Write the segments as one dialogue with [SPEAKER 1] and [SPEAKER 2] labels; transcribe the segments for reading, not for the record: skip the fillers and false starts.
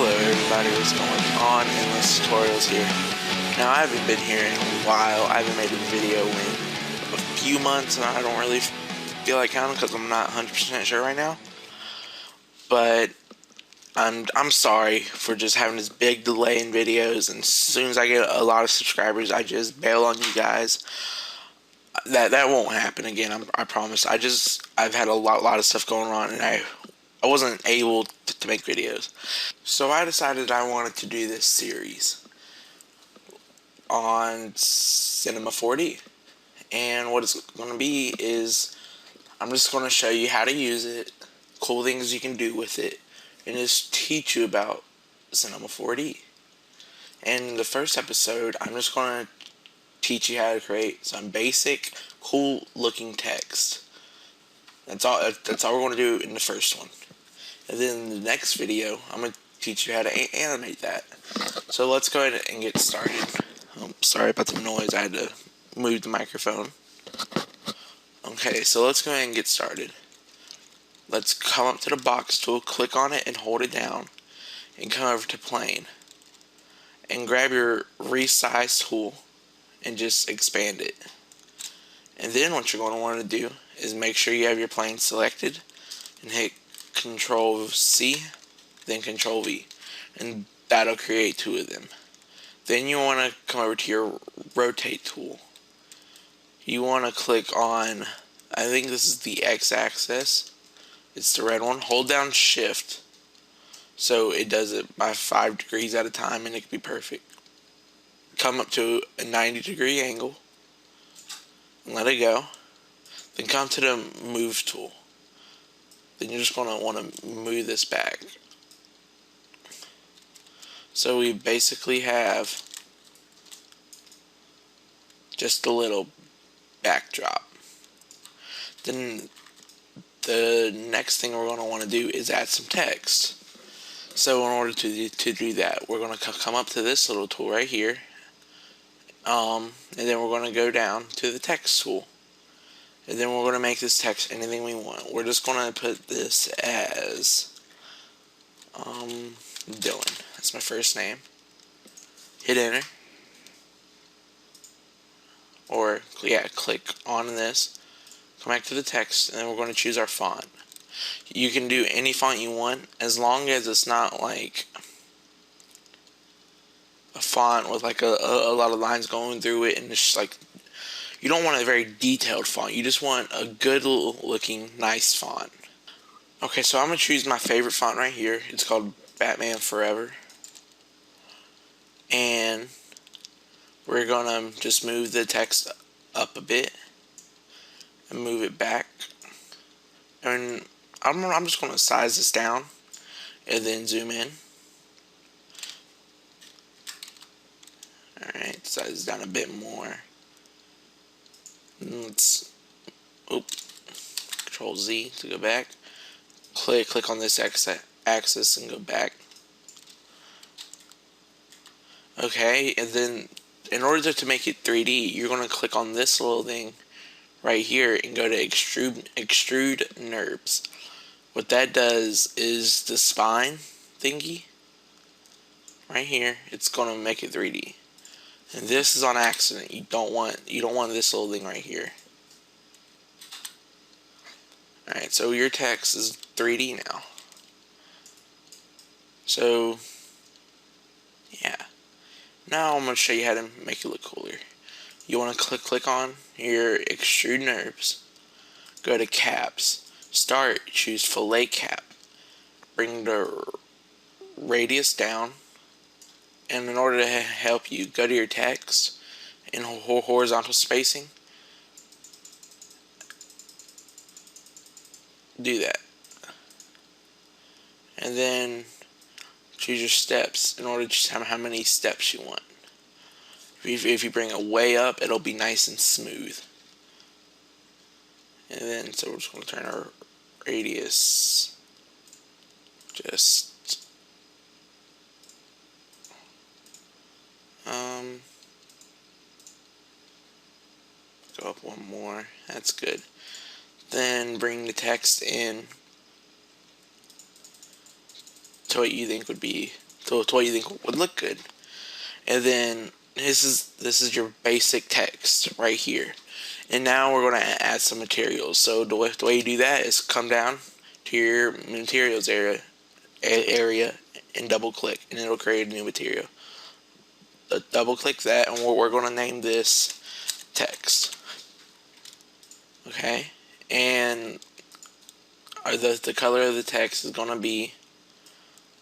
[SPEAKER 1] Hello everybody, what's going on? Endless Tutorials here. Now I haven't been here in a while. I haven't made a video in a few months and I don't really feel like counting because I'm not 100% sure right now. But I'm sorry for just having this big delay in videos, and as soon as I get a lot of subscribers I just bail on you guys. That won't happen again, I promise. I've had a lot of stuff going on and I wasn't able to make videos. So I decided I wanted to do this series on Cinema 4D. And what it's going to be is I'm just going to show you how to use it, cool things you can do with it, and just teach you about Cinema 4D. And in the first episode, I'm just going to teach you how to create some basic, cool looking text. That's all we're going to do in the first one. And then in the next video, I'm going to teach you how to animate that. So let's go ahead and get started. Sorry about the noise, I had to move the microphone. Okay, so let's go ahead and get started. Let's come up to the box tool, click on it and hold it down, and come over to plane. And grab your resize tool and just expand it. And then what you're going to want to do is make sure you have your plane selected and hit Control C, then Control V, and that'll create two of them. Then you want to come over to your rotate tool. You want to click on, I think this is the x-axis, it's the red one. Hold down shift so it does it by 5 degrees at a time and it can be perfect. Come up to a 90-degree angle and let it go. Then come to the move tool. Then you're just going to want to move this back. So we basically have just a little backdrop. Then the next thing we're going to want to do is add some text. So in order to do that, we're going to come up to this little tool right here. And then we're going to go down to the text tool. And then we're going to make this text anything we want. We're just going to put this as Dylan. That's my first name. Hit enter. Or, yeah, click on this. Come back to the text, and then we're going to choose our font. You can do any font you want, as long as it's not like a font with like a lot of lines going through it, and it's just like, you don't want a very detailed font. You just want a good looking, nice font. Okay, so I'm going to choose my favorite font right here. It's called Batman Forever. And we're going to just move the text up a bit and move it back. And I'm just going to size this down and then zoom in. Alright, size this down a bit more. Let's Control Z to go back. Click on this axis and go back. Okay, and then in order to make it 3D, you're going to click on this little thing right here and go to extrude NURBS. What that does is the spine thingy right here, it's going to make it 3D. And this is on accident. You don't want this little thing right here. Alright, so your text is 3D now. So yeah. Now I'm going to show you how to make it look cooler. You want to click on your extrude NURBS. Go to caps. Start, choose fillet cap. Bring the radius down. And in order to help you, go to your text in horizontal spacing. Do that. And then choose your steps in order to choose how many steps you want. If you bring it way up, it'll be nice and smooth. And then, so we're just going to turn our radius just go up one more. That's good. Then bring the text in to what you think would be to what you think would look good. And then this is your basic text right here. And now we're going to add some materials. So the way you do that is come down to your materials area and double click, and it'll create a new material. Double click that, and we're going to name this text. Okay, and the color of the text is going to be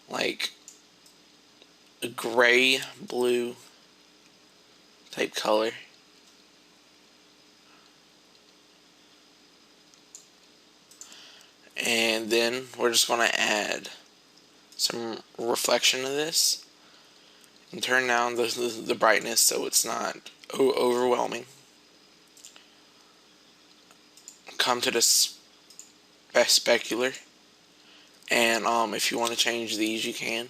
[SPEAKER 1] like a gray blue type color. And then we're just going to add some reflection of this and turn down the brightness so it's not overwhelming. Come to the specular, and if you want to change these you can,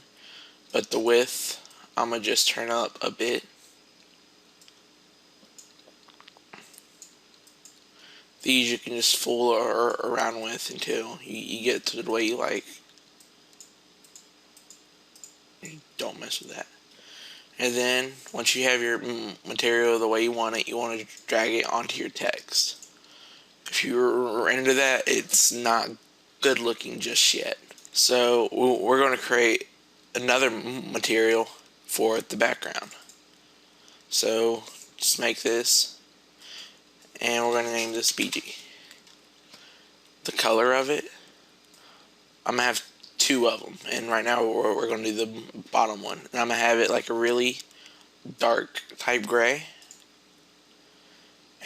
[SPEAKER 1] but the width I'm going to just turn up a bit. These you can just fool around with until you get to the way you like. Don't mess with that. And then once you have your material the way you want to drag it onto your text. If you render that, it's not good looking just yet. So we're going to create another material for the background. So just make this, and we're going to name this BG. The color of it, I'm going to have two of them, and right now we're going to do the bottom one. And I'm going to have it like a really dark type gray,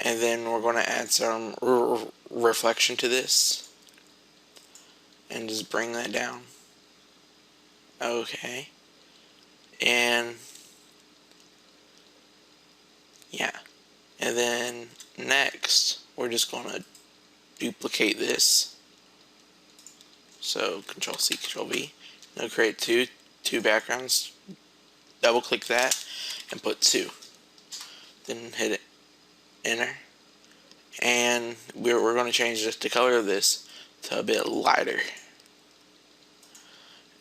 [SPEAKER 1] and then we're going to add some reflection to this and just bring that down. Okay, and yeah, and then next we're just going to duplicate this. So Control C, Control V. Now create two backgrounds. Double click that and put 2. Then hit it, enter, and we're going to change the color of this to a bit lighter.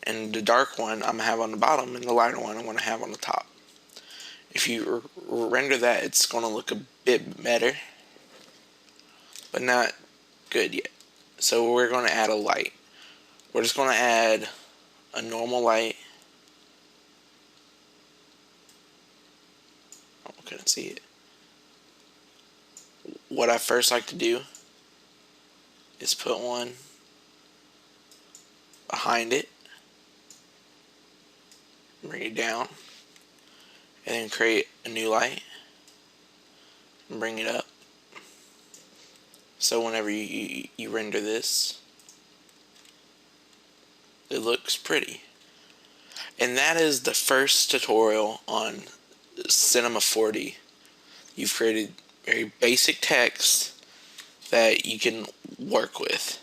[SPEAKER 1] And the dark one I'm going to have on the bottom, and the lighter one I'm going to have on the top. If you render that, it's going to look a bit better, but not good yet. So we're going to add a light. We're just going to add a normal light. Oh, I couldn't see it. What I first like to do is put one behind it, bring it down, and then create a new light and bring it up. So whenever you render this, it looks pretty. And that is the first tutorial on Cinema 4D. You've created very basic text that you can work with.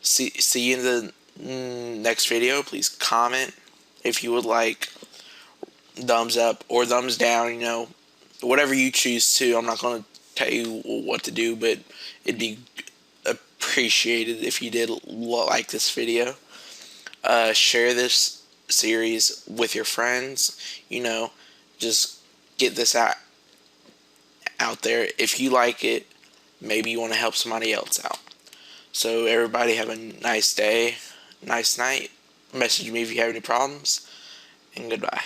[SPEAKER 1] See you in the next video. Please comment if you would like, thumbs up or thumbs down, you know, whatever you choose to. I'm not going to tell you what to do, but it'd be appreciated if you did like this video. Share this series with your friends. You know, just get this out there. If you like it, maybe you want to help somebody else out. So everybody have a nice day, nice night. Message me if you have any problems, and goodbye.